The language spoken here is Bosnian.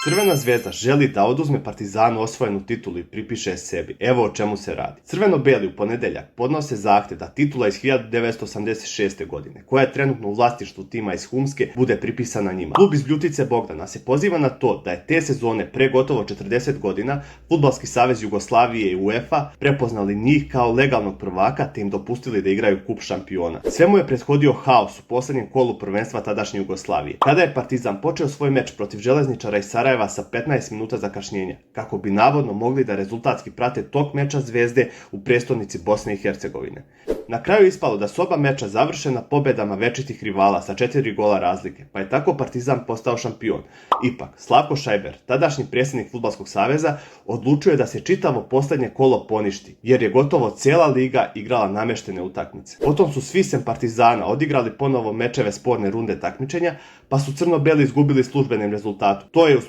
Crvena zvezda želi da oduzme Partizanu osvojenu titulu i pripiše je sebi. Evo o čemu se radi. Crveno-beli u ponedjeljak podnose zahtjev da titula iz 1986. godine, koja je trenutno u vlasništvu tima iz Humske, bude pripisana njima. Klub iz Ljutice Bogdana se poziva na to da je te sezone pre gotovo 40 godina Fudbalski savez Jugoslavije i UEFA prepoznali njih kao legalnog prvaka te im dopustili da igraju kup šampiona. Svemu je prethodio haos u posljednjem kolu prvenstva tadašnje Jugoslavije, kada je Partizan počeo svoj meč protiv Željezničara iz Sarajeva sa 15 minuta zakašnjenja, kako bi navodno mogli da rezultatski prate tok meča Zvezde u prestonici Bosne i Hercegovine. Na kraju je ispalo da su oba meča završena pobjedama večitih rivala sa 4 gola razlike, pa je tako Partizan postao šampion. Ipak, Slavko Šajber, tadašnji predsjednik Fudbalskog saveza, odlučio je da se čitavo posljednje kolo poništi, jer je gotovo cijela liga igrala nameštene utakmice. Potom su svi sem Partizana odigrali ponovo mečeve sporne runde takmičenja, pa su crno-beli izgubili službenim rezultatom. To je uz